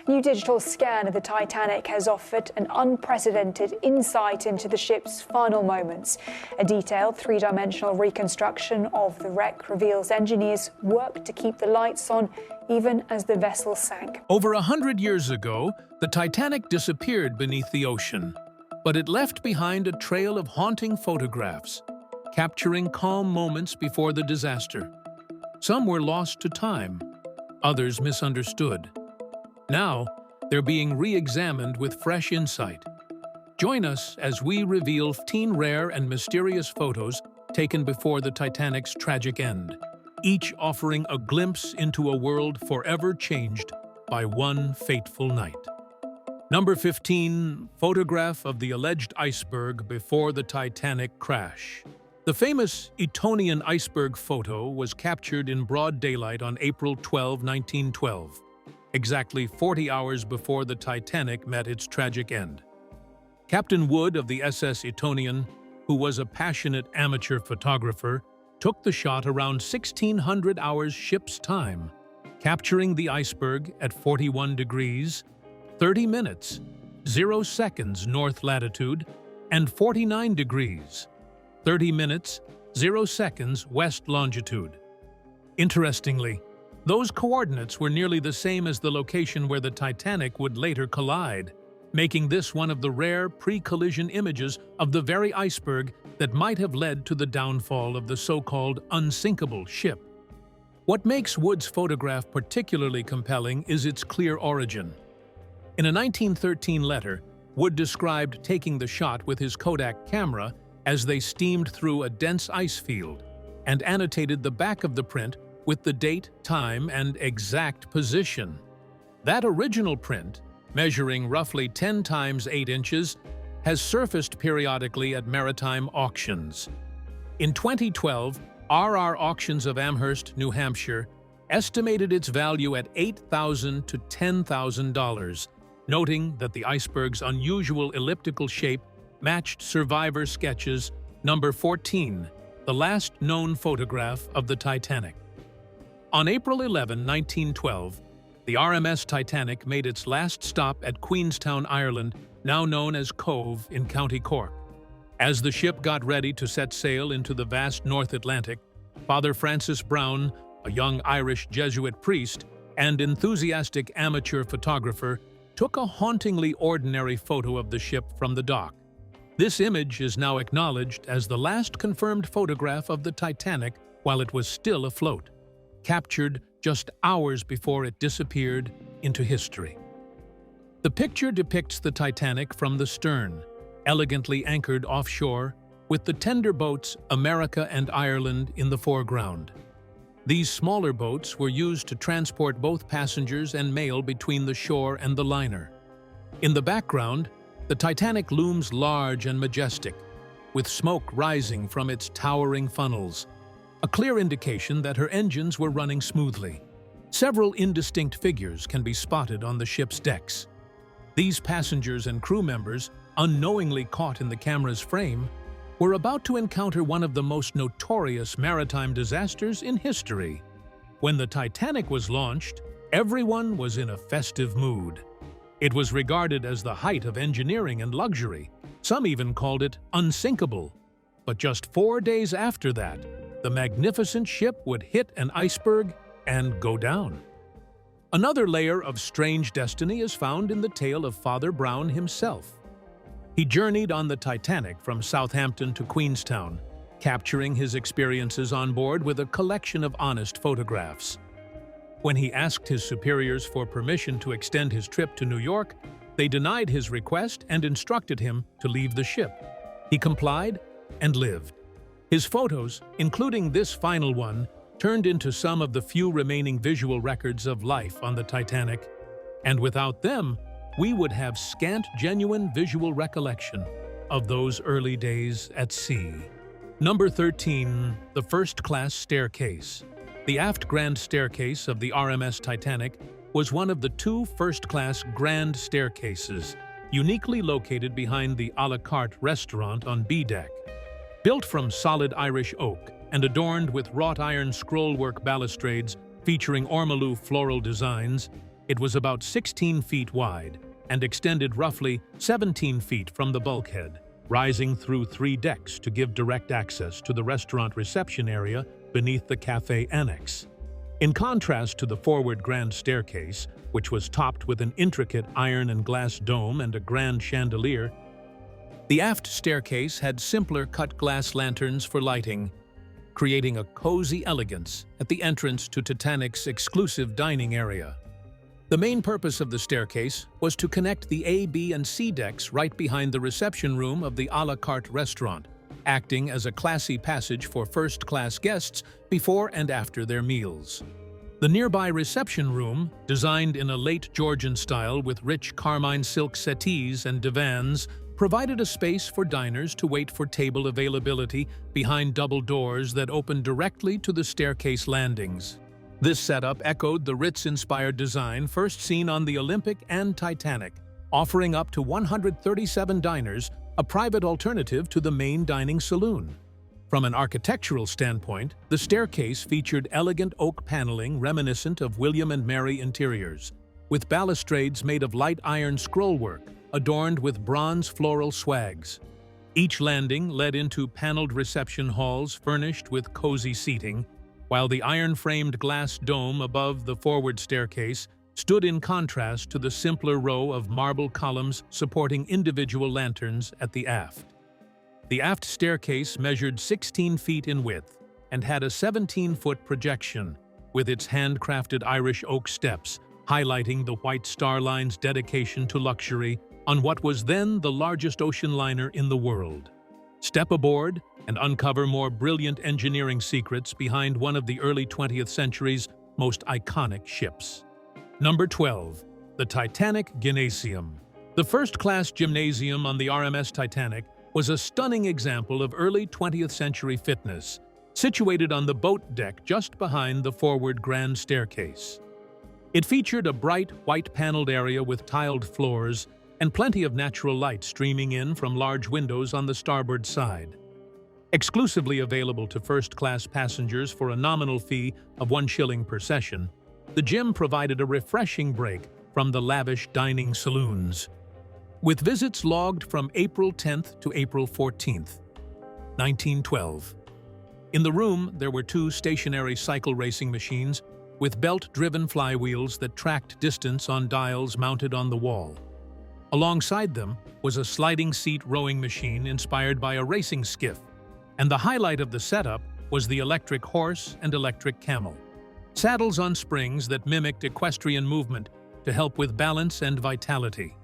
A new digital scan of the Titanic has offered an unprecedented insight into the ship's final moments. A detailed three-dimensional reconstruction of the wreck reveals engineers worked to keep the lights on even as the vessel sank. Over 100 years ago, the Titanic disappeared beneath the ocean, but it left behind a trail of haunting photographs, capturing calm moments before the disaster. Some were lost to time, others misunderstood. Now, they're being re-examined with fresh insight. Join us as we reveal 15 rare and mysterious photos taken before the Titanic's tragic end, each offering a glimpse into a world forever changed by one fateful night. Number 15. Photograph of the alleged iceberg before the Titanic crash. The famous Etonian iceberg photo was captured in broad daylight on April 12, 1912, exactly 40 hours before the Titanic met its tragic end. Captain Wood of the SS Etonian, who was a passionate amateur photographer, took the shot around 1600 hours ship's time, capturing the iceberg at 41 degrees, 30 minutes, 0 seconds north latitude, and 49 degrees, 30 minutes, 0 seconds west longitude. Interestingly, those coordinates were nearly the same as the location where the Titanic would later collide, making this one of the rare pre-collision images of the very iceberg that might have led to the downfall of the so-called unsinkable ship. What makes Wood's photograph particularly compelling is its clear origin. In a 1913 letter, Wood described taking the shot with his Kodak camera as they steamed through a dense ice field, and annotated the back of the print with the date, time, and exact position. That original print, measuring roughly 10 times 8 inches, has surfaced periodically at maritime auctions. In 2012, RR Auctions of Amherst, New Hampshire, estimated its value at $8,000 to $10,000, noting that the iceberg's unusual elliptical shape matched survivor sketches number 14, the last known photograph of the Titanic. On April 11, 1912, the RMS Titanic made its last stop at Queenstown, Ireland, now known as Cove in County Cork. As the ship got ready to set sail into the vast North Atlantic, Father Francis Brown, a young Irish Jesuit priest and enthusiastic amateur photographer, took a hauntingly ordinary photo of the ship from the dock. This image is now acknowledged as the last confirmed photograph of the Titanic while it was still afloat, captured just hours before it disappeared into history. The picture depicts the Titanic from the stern, elegantly anchored offshore, with the tender boats America and Ireland in the foreground. These smaller boats were used to transport both passengers and mail between the shore and the liner. In the background, the Titanic looms large and majestic, with smoke rising from its towering funnels, a clear indication that her engines were running smoothly. Several indistinct figures can be spotted on the ship's decks. These passengers and crew members, unknowingly caught in the camera's frame, were about to encounter one of the most notorious maritime disasters in history. When the Titanic was launched, everyone was in a festive mood. It was regarded as the height of engineering and luxury. Some even called it unsinkable. But just 4 days after that, the magnificent ship would hit an iceberg and go down. Another layer of strange destiny is found in the tale of Father Brown himself. He journeyed on the Titanic from Southampton to Queenstown, capturing his experiences on board with a collection of honest photographs. When he asked his superiors for permission to extend his trip to New York, they denied his request and instructed him to leave the ship. He complied and lived. His photos, including this final one, turned into some of the few remaining visual records of life on the Titanic, and without them, we would have scant genuine visual recollection of those early days at sea. Number 13. The first-class staircase. The aft grand staircase of the RMS Titanic was one of the 2 first-class grand staircases, uniquely located behind the a la carte restaurant on B deck. Built from solid Irish oak and adorned with wrought iron scrollwork balustrades featuring ormolu floral designs, It was about 16 feet wide and extended roughly 17 feet from the bulkhead, rising through 3 decks to give direct access to the restaurant reception area beneath the cafe annex. In contrast to the forward grand staircase, which was topped with an intricate iron and glass dome and a grand chandelier, the aft staircase had simpler cut-glass lanterns for lighting, creating a cozy elegance at the entrance to Titanic's exclusive dining area. The main purpose of the staircase was to connect the A, B, and C decks right behind the reception room of the a la carte restaurant, acting as a classy passage for first-class guests before and after their meals. The nearby reception room, designed in a late Georgian style with rich carmine silk settees and divans, provided a space for diners to wait for table availability behind double doors that opened directly to the staircase landings. This setup echoed the Ritz-inspired design first seen on the Olympic and Titanic, offering up to 137 diners a private alternative to the main dining saloon. From an architectural standpoint, the staircase featured elegant oak paneling reminiscent of William and Mary interiors, with balustrades made of light iron scrollwork adorned with bronze floral swags. Each landing led into paneled reception halls furnished with cozy seating, while the iron-framed glass dome above the forward staircase stood in contrast to the simpler row of marble columns supporting individual lanterns at the aft. The aft staircase measured 16 feet in width and had a 17-foot projection, with its handcrafted Irish oak steps highlighting the White Star Line's dedication to luxury on what was then the largest ocean liner in the world. Step aboard and uncover more brilliant engineering secrets behind one of the early 20th century's most iconic ships. Number 12. The Titanic Gymnasium. The first-class gymnasium on the RMS Titanic was a stunning example of early 20th century fitness, situated on the boat deck just behind the forward grand staircase. It featured a bright, white-paneled area with tiled floors and plenty of natural light streaming in from large windows on the starboard side. Exclusively available to first-class passengers for a nominal fee of 1 shilling per session, the gym provided a refreshing break from the lavish dining saloons. With visits logged from April 10th to April 14th, 1912. In the room, there were 2 stationary cycle racing machines with belt-driven flywheels that tracked distance on dials mounted on the wall. Alongside them was a sliding-seat rowing machine inspired by a racing skiff, and the highlight of the setup was the electric horse and electric camel. Saddles on springs that mimicked equestrian movement to help with balance and vitality.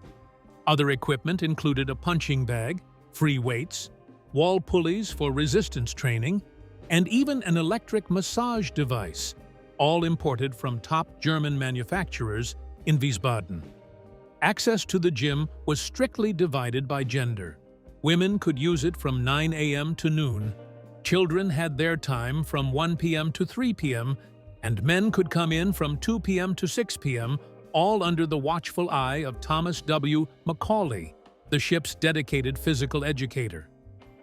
Other equipment included a punching bag, free weights, wall pulleys for resistance training, and even an electric massage device, all imported from top German manufacturers in Wiesbaden. Access to the gym was strictly divided by gender. Women could use it from 9 a.m. to noon, children had their time from 1 p.m. to 3 p.m., and men could come in from 2 p.m. to 6 p.m., all under the watchful eye of Thomas W. Macaulay, the ship's dedicated physical educator.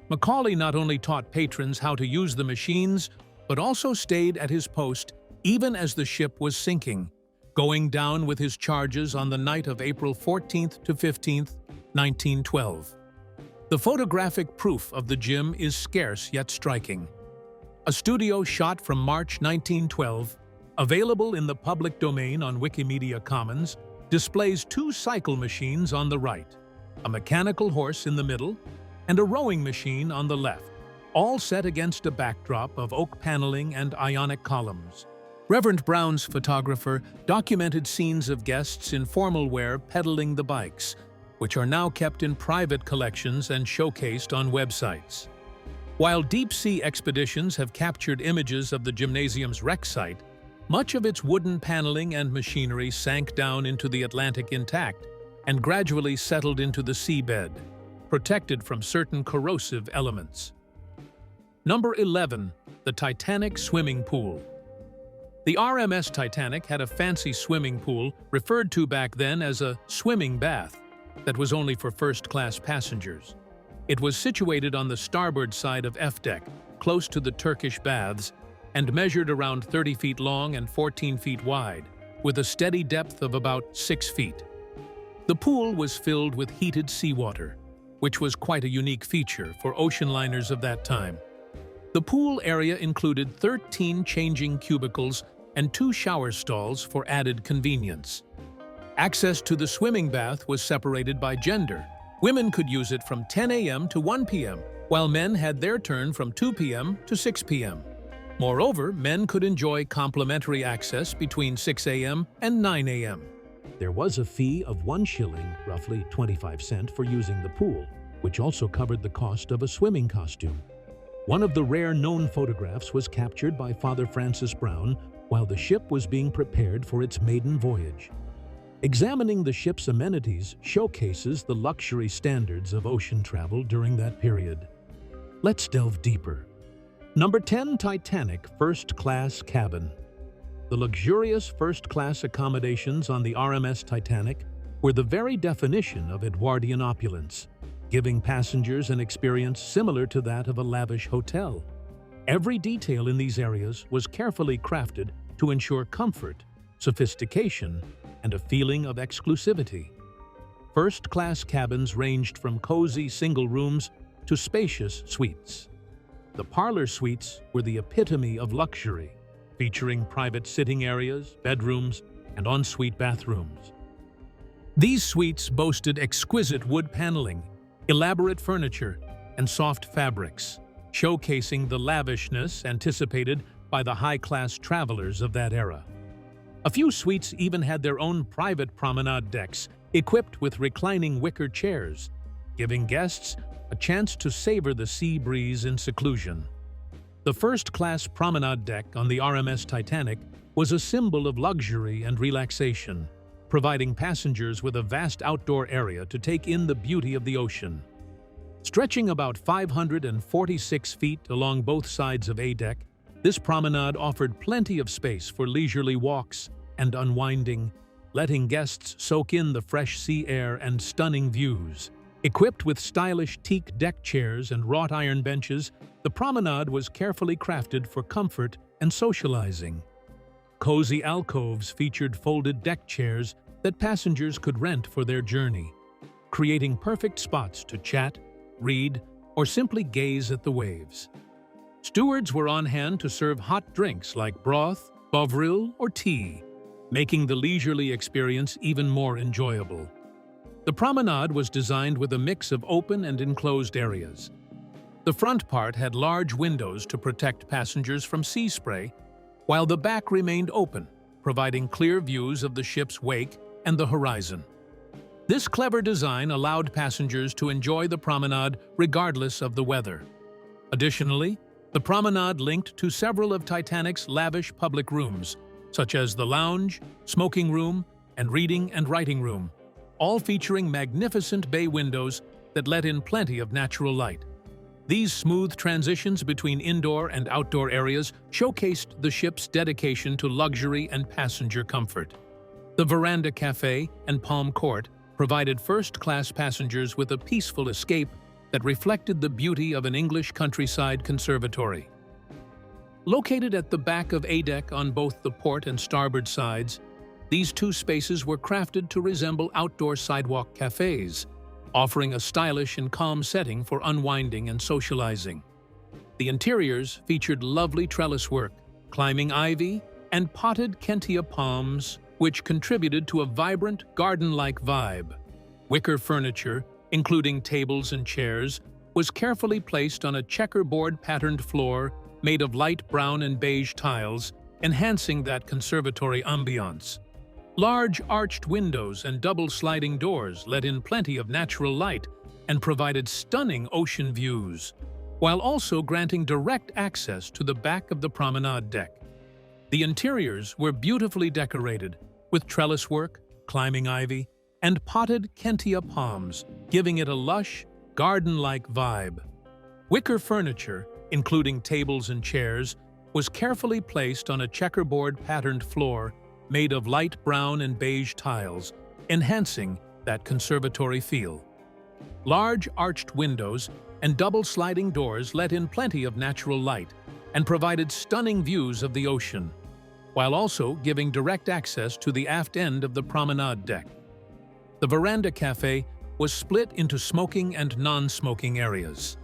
Macaulay not only taught patrons how to use the machines, but also stayed at his post even as the ship was sinking, going down with his charges on the night of April 14th to 15th, 1912. The photographic proof of the gym is scarce yet striking. A studio shot from March 1912, available in the public domain on Wikimedia Commons, displays 2 cycle machines on the right, a mechanical horse in the middle, and a rowing machine on the left, all set against a backdrop of oak paneling and ionic columns. Reverend Brown's photographer documented scenes of guests in formal wear pedaling the bikes, which are now kept in private collections and showcased on websites. While deep-sea expeditions have captured images of the gymnasium's wreck site, much of its wooden paneling and machinery sank down into the Atlantic intact and gradually settled into the seabed, protected from certain corrosive elements. Number 11. The Titanic Swimming Pool. The RMS Titanic had a fancy swimming pool, referred to back then as a swimming bath, that was only for first-class passengers. It was situated on the starboard side of F-deck, close to the Turkish baths, and measured around 30 feet long and 14 feet wide, with a steady depth of about 6 feet. The pool was filled with heated seawater, which was quite a unique feature for ocean liners of that time. The pool area included 13 changing cubicles and 2 shower stalls for added convenience. Access to the swimming bath was separated by gender. Women could use it from 10 a.m. to 1 p.m., while men had their turn from 2 p.m. to 6 p.m. Moreover, men could enjoy complimentary access between 6 a.m. and 9 a.m. There was a fee of 1 shilling, roughly 25 cents, for using the pool, which also covered the cost of a swimming costume. One of the rare known photographs was captured by Father Francis Brown while the ship was being prepared for its maiden voyage. Examining the ship's amenities showcases the luxury standards of ocean travel during that period. Let's delve deeper. Number 10. Titanic First-Class Cabin. The luxurious first-class accommodations on the RMS Titanic were the very definition of Edwardian opulence, giving passengers an experience similar to that of a lavish hotel. Every detail in these areas was carefully crafted to ensure comfort, sophistication, and a feeling of exclusivity. First-class cabins ranged from cozy single rooms to spacious suites. The parlor suites were the epitome of luxury, featuring private sitting areas, bedrooms, and ensuite bathrooms. These suites boasted exquisite wood paneling, elaborate furniture, and soft fabrics, showcasing the lavishness anticipated by the high-class travelers of that era. A few suites even had their own private promenade decks, equipped with reclining wicker chairs, giving guests a chance to savor the sea breeze in seclusion. The first-class promenade deck on the RMS Titanic was a symbol of luxury and relaxation, providing passengers with a vast outdoor area to take in the beauty of the ocean. Stretching about 546 feet along both sides of A deck, this promenade offered plenty of space for leisurely walks and unwinding, letting guests soak in the fresh sea air and stunning views. Equipped with stylish teak deck chairs and wrought iron benches, the promenade was carefully crafted for comfort and socializing. Cozy alcoves featured folded deck chairs that passengers could rent for their journey, creating perfect spots to chat, read, or simply gaze at the waves. Stewards were on hand to serve hot drinks like broth, bovril, or tea, making the leisurely experience even more enjoyable. The promenade was designed with a mix of open and enclosed areas. The front part had large windows to protect passengers from sea spray, while the back remained open, providing clear views of the ship's wake and the horizon. This clever design allowed passengers to enjoy the promenade regardless of the weather. Additionally, the promenade linked to several of Titanic's lavish public rooms, such as the lounge, smoking room, and reading and writing room, all featuring magnificent bay windows that let in plenty of natural light. These smooth transitions between indoor and outdoor areas showcased the ship's dedication to luxury and passenger comfort. The Veranda Cafe and Palm Court provided first-class passengers with a peaceful escape that reflected the beauty of an English countryside conservatory. Located at the back of A deck on both the port and starboard sides, these two spaces were crafted to resemble outdoor sidewalk cafes, offering a stylish and calm setting for unwinding and socializing. The interiors featured lovely trellis work, climbing ivy, and potted Kentia palms, which contributed to a vibrant, garden-like vibe. Wicker furniture, including tables and chairs, was carefully placed on a checkerboard-patterned floor made of light brown and beige tiles, enhancing that conservatory ambiance. Large arched windows and double sliding doors let in plenty of natural light and provided stunning ocean views, while also granting direct access to the back of the promenade deck. The interiors were beautifully decorated with trellis work, climbing ivy, and potted Kentia palms, giving it a lush, garden-like vibe. Wicker furniture, including tables and chairs, was carefully placed on a checkerboard-patterned floor made of light brown and beige tiles, enhancing that conservatory feel. Large arched windows and double sliding doors let in plenty of natural light and provided stunning views of the ocean. while also giving direct access to the aft end of the promenade deck. The Veranda Cafe was split into smoking and non-smoking areas.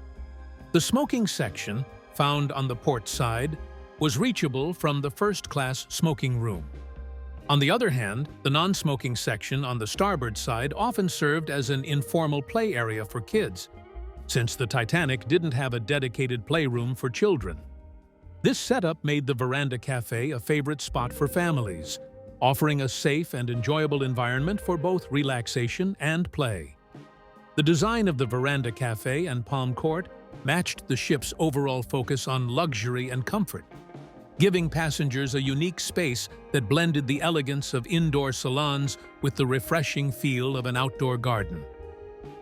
The smoking section, found on the port side, was reachable from the first-class smoking room. On the other hand, the non-smoking section on the starboard side often served as an informal play area for kids, since the Titanic didn't have a dedicated playroom for children. This setup made the Veranda Cafe a favorite spot for families, offering a safe and enjoyable environment for both relaxation and play. The design of the Veranda Cafe and Palm Court matched the ship's overall focus on luxury and comfort, giving passengers a unique space that blended the elegance of indoor salons with the refreshing feel of an outdoor garden.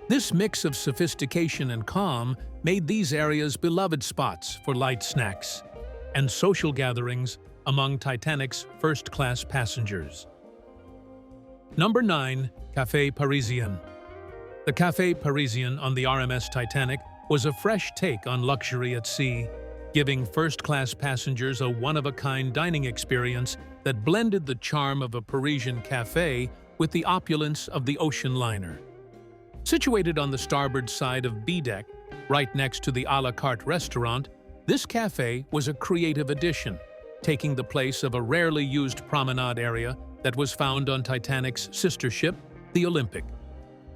This mix of sophistication and calm made these areas beloved spots for light snacks and social gatherings among Titanic's first-class passengers. Number 9. Café Parisien. The Café Parisien on the RMS Titanic was a fresh take on luxury at sea, giving first-class passengers a one-of-a-kind dining experience that blended the charm of a Parisian café with the opulence of the ocean liner. Situated on the starboard side of B deck, right next to the a la carte restaurant, this café was a creative addition, taking the place of a rarely used promenade area that was found on Titanic's sister ship, the Olympic.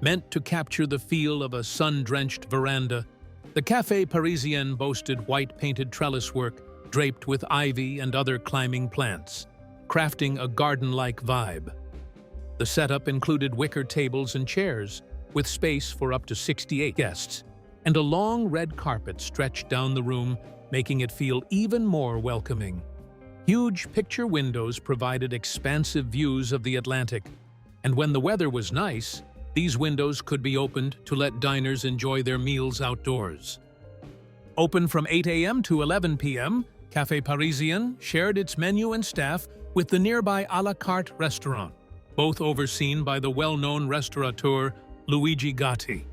Meant to capture the feel of a sun-drenched veranda, the Café Parisien boasted white-painted trellis work draped with ivy and other climbing plants, crafting a garden-like vibe. The setup included wicker tables and chairs, with space for up to 68 guests, and a long red carpet stretched down the room, making it feel even more welcoming. Huge picture windows provided expansive views of the Atlantic, and when the weather was nice, these windows could be opened to let diners enjoy their meals outdoors. Open from 8 a.m. to 11 p.m., Café Parisien shared its menu and staff with the nearby a la carte restaurant, both overseen by the well-known restaurateur Luigi Gatti.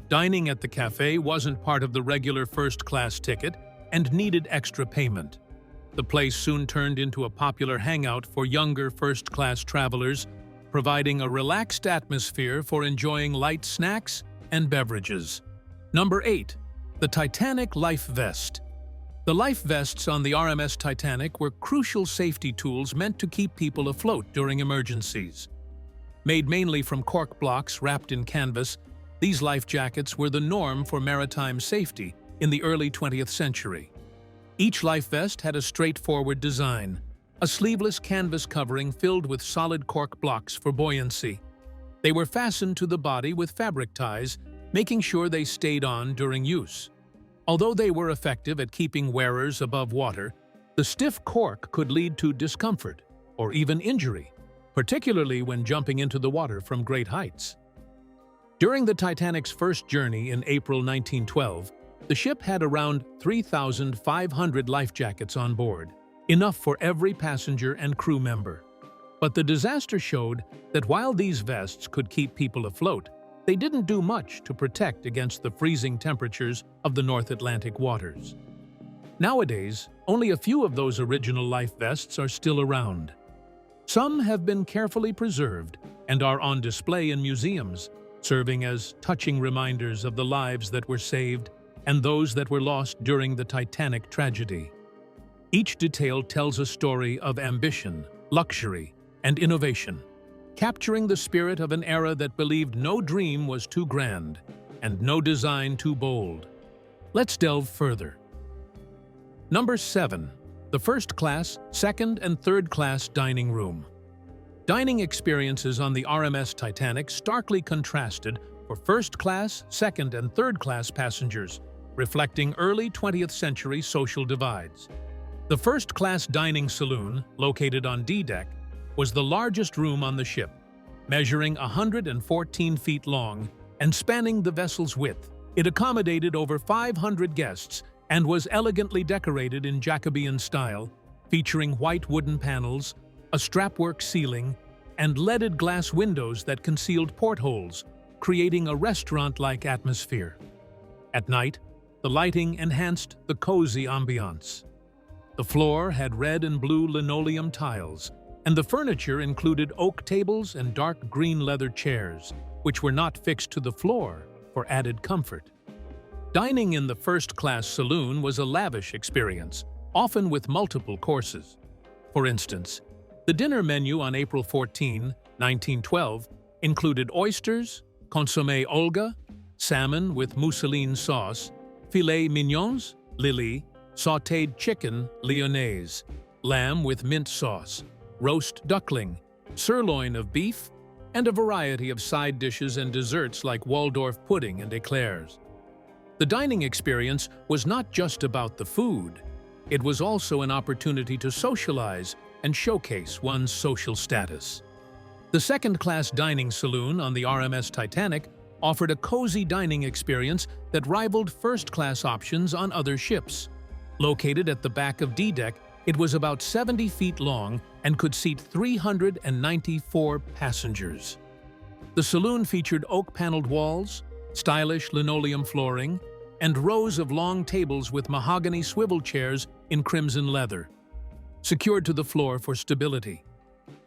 Dining at the café wasn't part of the regular first-class ticket and needed extra payment. The place soon turned into a popular hangout for younger first-class travelers, providing a relaxed atmosphere for enjoying light snacks and beverages. Number 8. The Titanic Life Vest. The life vests on the RMS Titanic were crucial safety tools meant to keep people afloat during emergencies. Made mainly from cork blocks wrapped in canvas, these life jackets were the norm for maritime safety in the early 20th century. Each life vest had a straightforward design, a sleeveless canvas covering filled with solid cork blocks for buoyancy. They were fastened to the body with fabric ties, making sure they stayed on during use. Although they were effective at keeping wearers above water, the stiff cork could lead to discomfort or even injury, particularly when jumping into the water from great heights. During the Titanic's first journey in April 1912, the ship had around 3,500 life jackets on board, enough for every passenger and crew member. But the disaster showed that while these vests could keep people afloat, they didn't do much to protect against the freezing temperatures of the North Atlantic waters. Nowadays, only a few of those original life vests are still around. Some have been carefully preserved and are on display in museums, serving as touching reminders of the lives that were saved and those that were lost during the Titanic tragedy. Each detail tells a story of ambition, luxury, and innovation, capturing the spirit of an era that believed no dream was too grand and no design too bold. Let's delve further. Number 7. The first-class, second, and third-class dining room. Dining experiences on the RMS Titanic starkly contrasted for first-class, second, and third-class passengers, reflecting early 20th century social divides. The first-class dining saloon, located on D deck, was the largest room on the ship, measuring 114 feet long and spanning the vessel's width. It accommodated over 500 guests and was elegantly decorated in Jacobean style, featuring white wooden panels, a strapwork ceiling, and leaded glass windows that concealed portholes, creating a restaurant-like atmosphere. At night, the lighting enhanced the cozy ambiance. The floor had red and blue linoleum tiles, and the furniture included oak tables and dark green leather chairs, which were not fixed to the floor for added comfort. Dining in the first-class saloon was a lavish experience, often with multiple courses. For instance, the dinner menu on April 14, 1912, included oysters, consommé Olga, salmon with mousseline sauce, filet mignons, Lily, sautéed chicken, lyonnaise, lamb with mint sauce, roast duckling, sirloin of beef, and a variety of side dishes and desserts like Waldorf pudding and eclairs. The dining experience was not just about the food. It was also an opportunity to socialize and showcase one's social status. The second-class dining saloon on the RMS Titanic offered a cozy dining experience that rivaled first-class options on other ships. Located at the back of D-deck, it was about 70 feet long and could seat 394 passengers. The saloon featured oak-paneled walls, stylish linoleum flooring, and rows of long tables with mahogany swivel chairs in crimson leather, secured to the floor for stability.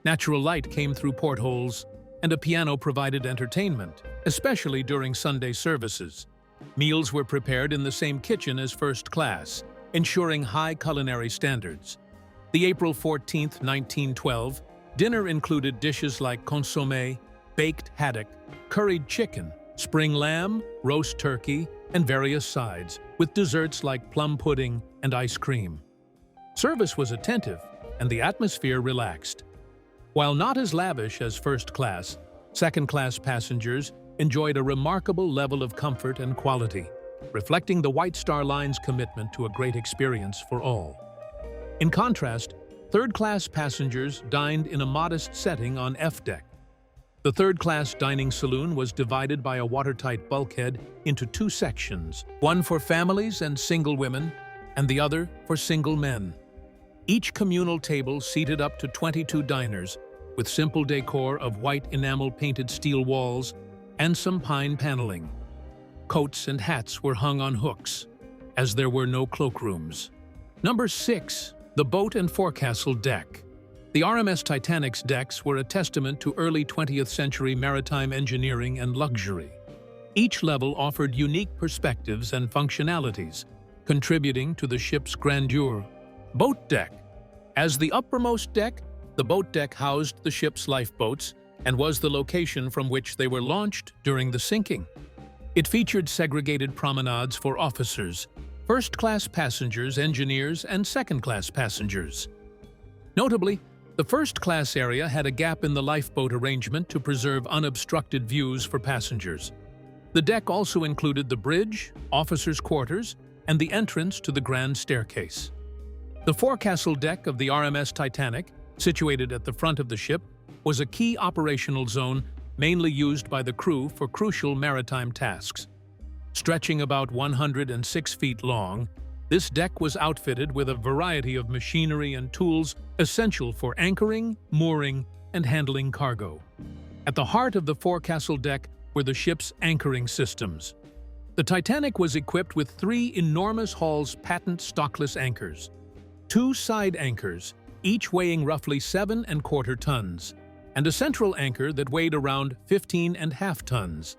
Natural light came through portholes, and a piano provided entertainment, especially during Sunday services. Meals were prepared in the same kitchen as first class, ensuring high culinary standards. The April 14, 1912, dinner included dishes like consommé, baked haddock, curried chicken, spring lamb, roast turkey, and various sides, with desserts like plum pudding and ice cream. Service was attentive, and the atmosphere relaxed. While not as lavish as first class, second-class passengers enjoyed a remarkable level of comfort and quality, reflecting the White Star Line's commitment to a great experience for all. In contrast, third-class passengers dined in a modest setting on F-deck. The third-class dining saloon was divided by a watertight bulkhead into two sections, one for families and single women, and the other for single men. Each communal table seated up to 22 diners, with simple decor of white enamel-painted steel walls and some pine paneling. Coats and hats were hung on hooks, as there were no cloakrooms. Number 6. The boat and forecastle deck. The RMS Titanic's decks were a testament to early 20th century maritime engineering and luxury. Each level offered unique perspectives and functionalities, contributing to the ship's grandeur. Boat deck. As the uppermost deck, the boat deck housed the ship's lifeboats and was the location from which they were launched during the sinking. It featured segregated promenades for officers, first-class passengers, engineers, and second-class passengers. Notably, the first-class area had a gap in the lifeboat arrangement to preserve unobstructed views for passengers. The deck also included the bridge, officers' quarters, and the entrance to the grand staircase. The forecastle deck of the RMS Titanic, situated at the front of the ship, was a key operational zone mainly used by the crew for crucial maritime tasks. Stretching about 106 feet long, this deck was outfitted with a variety of machinery and tools essential for anchoring, mooring, and handling cargo. At the heart of the forecastle deck were the ship's anchoring systems. The Titanic was equipped with 3 enormous Hall's patent stockless anchors, 2 side anchors, each weighing roughly 7¼ tons, and a central anchor that weighed around 15½ tons.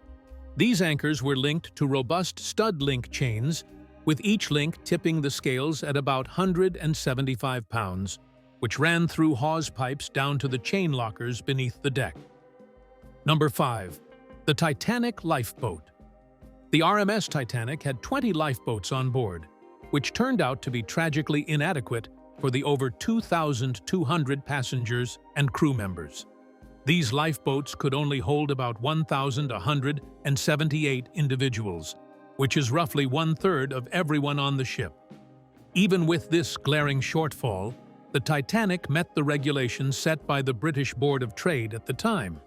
These anchors were linked to robust stud link chains, with each link tipping the scales at about 175 pounds, which ran through hawse pipes down to the chain lockers beneath the deck. Number 5. The Titanic Lifeboat. The RMS Titanic had 20 lifeboats on board, which turned out to be tragically inadequate for the over 2,200 passengers and crew members. These lifeboats could only hold about 1,178 individuals, which is roughly 1/3 of everyone on the ship. Even with this glaring shortfall, the Titanic met the regulations set by the British Board of Trade at the time.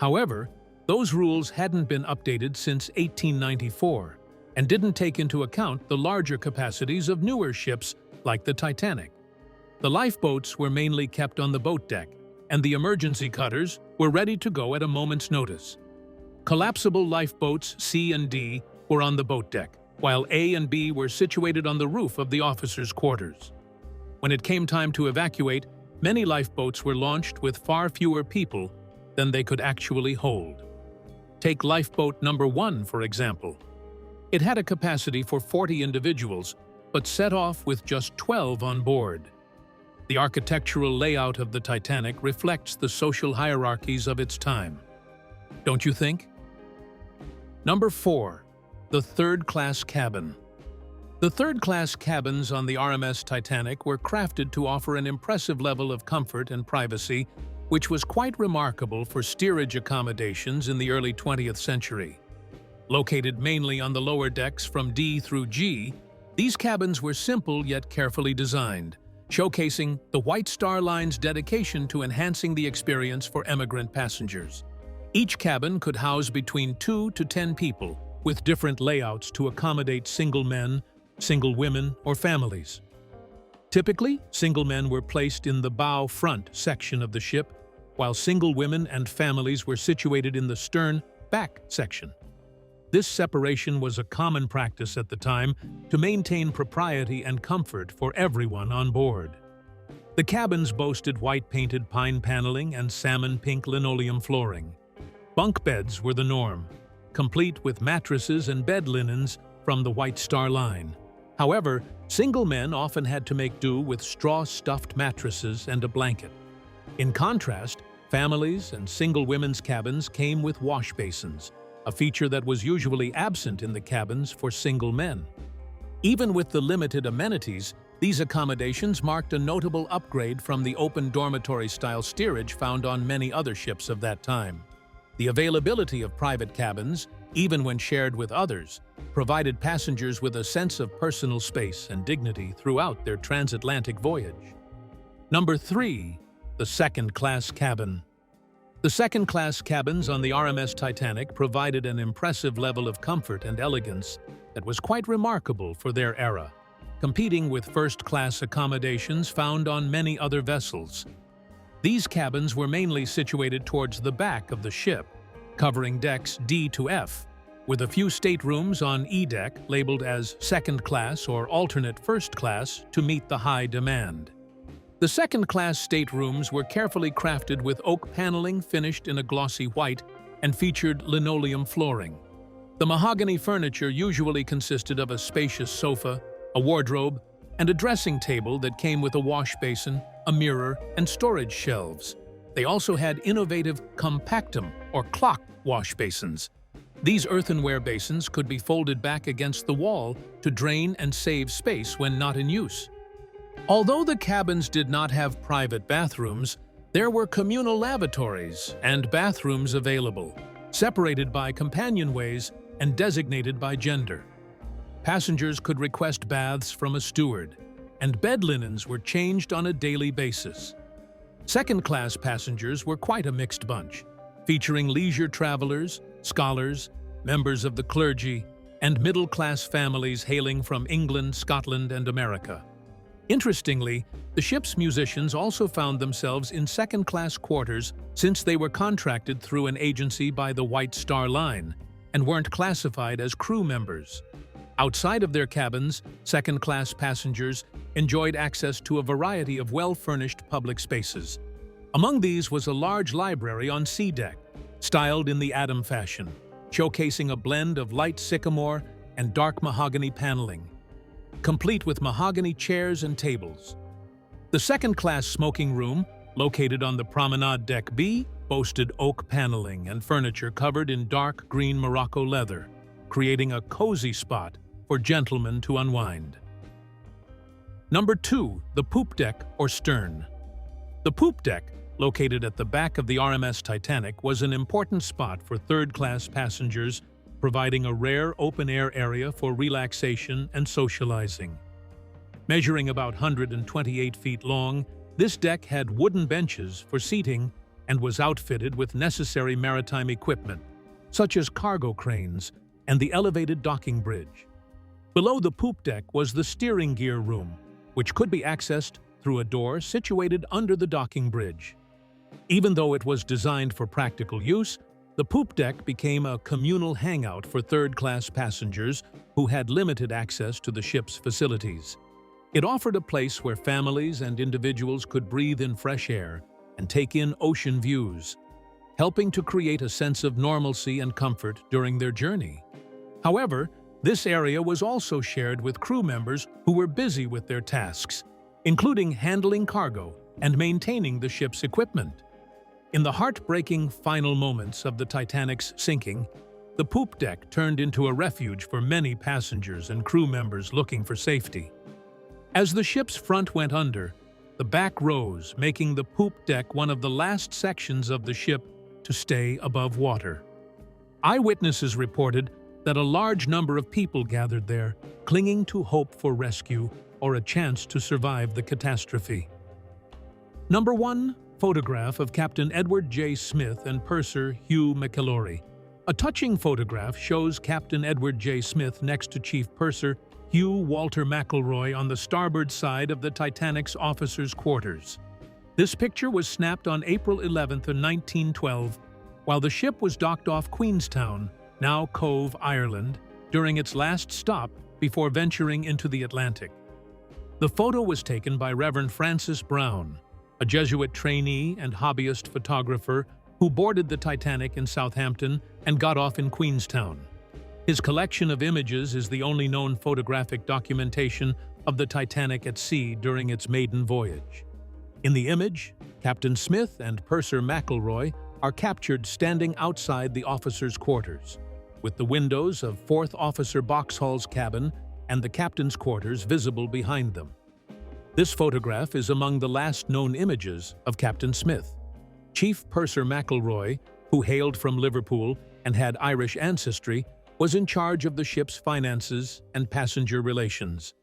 However, those rules hadn't been updated since 1894 and didn't take into account the larger capacities of newer ships like the Titanic. The lifeboats were mainly kept on the boat deck, and the emergency cutters were ready to go at a moment's notice. Collapsible lifeboats C and D were on the boat deck, while A and B were situated on the roof of the officers' quarters. When it came time to evacuate, many lifeboats were launched with far fewer people than they could actually hold. Take lifeboat number 1, for example. It had a capacity for 40 individuals, but set off with just 12 on board. The architectural layout of the Titanic reflects the social hierarchies of its time. Don't you think? Number 4. The third-class cabin. The third-class cabins on the RMS Titanic were crafted to offer an impressive level of comfort and privacy, which was quite remarkable for steerage accommodations in the early 20th century. Located mainly on the lower decks from D through G, these cabins were simple yet carefully designed, showcasing the White Star Line's dedication to enhancing the experience for emigrant passengers. Each cabin could house between 2 to 10 people, with different layouts to accommodate single men, single women, or families. Typically, single men were placed in the bow front section of the ship, while single women and families were situated in the stern back section. This separation was a common practice at the time to maintain propriety and comfort for everyone on board. The cabins boasted white-painted pine paneling and salmon-pink linoleum flooring. Bunk beds were the norm, complete with mattresses and bed linens from the White Star Line. However, single men often had to make do with straw-stuffed mattresses and a blanket. In contrast, families and single women's cabins came with wash basins, a feature that was usually absent in the cabins for single men. Even with the limited amenities, these accommodations marked a notable upgrade from the open dormitory-style steerage found on many other ships of that time. The availability of private cabins, even when shared with others, provided passengers with a sense of personal space and dignity throughout their transatlantic voyage. Number 3. The second-class cabin. The second-class cabins on the RMS Titanic provided an impressive level of comfort and elegance that was quite remarkable for their era, competing with first-class accommodations found on many other vessels. These cabins were mainly situated towards the back of the ship, covering decks D to F, with a few staterooms on E deck labeled as second class or alternate first class to meet the high demand. The second-class staterooms were carefully crafted with oak paneling finished in a glossy white and featured linoleum flooring. The mahogany furniture usually consisted of a spacious sofa, a wardrobe, and a dressing table that came with a wash basin, a mirror, and storage shelves. They also had innovative compactum or clock wash basins. These earthenware basins could be folded back against the wall to drain and save space when not in use. Although the cabins did not have private bathrooms, there were communal lavatories and bathrooms available, separated by companionways and designated by gender. Passengers could request baths from a steward, and bed linens were changed on a daily basis. Second-class passengers were quite a mixed bunch, featuring leisure travelers, scholars, members of the clergy, and middle-class families hailing from England, Scotland, and America. Interestingly, the ship's musicians also found themselves in second-class quarters since they were contracted through an agency by the White Star Line and weren't classified as crew members. Outside of their cabins, second-class passengers enjoyed access to a variety of well-furnished public spaces. Among these was a large library on C deck, styled in the Adam fashion, showcasing a blend of light sycamore and dark mahogany paneling, complete with mahogany chairs and tables. The second-class smoking room, located on the promenade deck B, boasted oak paneling and furniture covered in dark green Morocco leather, creating a cozy spot for gentlemen to unwind. Number 2. The poop deck or stern. The poop deck, located at the back of the RMS Titanic, was an important spot for third-class passengers, providing a rare open-air area for relaxation and socializing. Measuring about 128 feet long, this deck had wooden benches for seating and was outfitted with necessary maritime equipment, such as cargo cranes and the elevated docking bridge. Below the poop deck was the steering gear room, which could be accessed through a door situated under the docking bridge. Even though it was designed for practical use, the poop deck became a communal hangout for third-class passengers who had limited access to the ship's facilities. It offered a place where families and individuals could breathe in fresh air and take in ocean views, helping to create a sense of normalcy and comfort during their journey. However, this area was also shared with crew members who were busy with their tasks, including handling cargo and maintaining the ship's equipment. In the heartbreaking final moments of the Titanic's sinking, the poop deck turned into a refuge for many passengers and crew members looking for safety. As the ship's front went under, the back rose, making the poop deck one of the last sections of the ship to stay above water. Eyewitnesses reported that a large number of people gathered there, clinging to hope for rescue or a chance to survive the catastrophe. Number 1. Photograph of Captain Edward J. Smith and purser Hugh McIlroy. A touching photograph shows Captain Edward J. Smith next to Chief Purser Hugh Walter McIlroy on the starboard side of the Titanic's officers' quarters. This picture was snapped on April 11, 1912, while the ship was docked off Queenstown, now Cove, Ireland, during its last stop before venturing into the Atlantic. The photo was taken by Reverend Francis Brown, a Jesuit trainee and hobbyist photographer who boarded the Titanic in Southampton and got off in Queenstown. His collection of images is the only known photographic documentation of the Titanic at sea during its maiden voyage. In the image, Captain Smith and Purser McIlroy are captured standing outside the officers' quarters, with the windows of 4th Officer Boxhall's cabin and the captain's quarters visible behind them. This photograph is among the last known images of Captain Smith. Chief Purser McIlroy, who hailed from Liverpool and had Irish ancestry, was in charge of the ship's finances and passenger relations.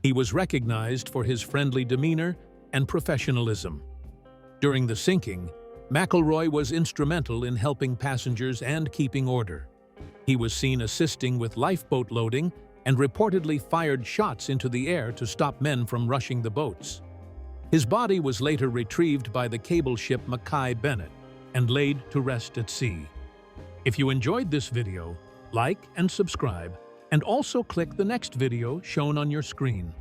He was recognized for his friendly demeanor and professionalism. During the sinking, McIlroy was instrumental in helping passengers and keeping order. He was seen assisting with lifeboat loading and reportedly fired shots into the air to stop men from rushing the boats. His body was later retrieved by the cable ship Mackay Bennett and laid to rest at sea. If you enjoyed this video, like and subscribe, and also click the next video shown on your screen.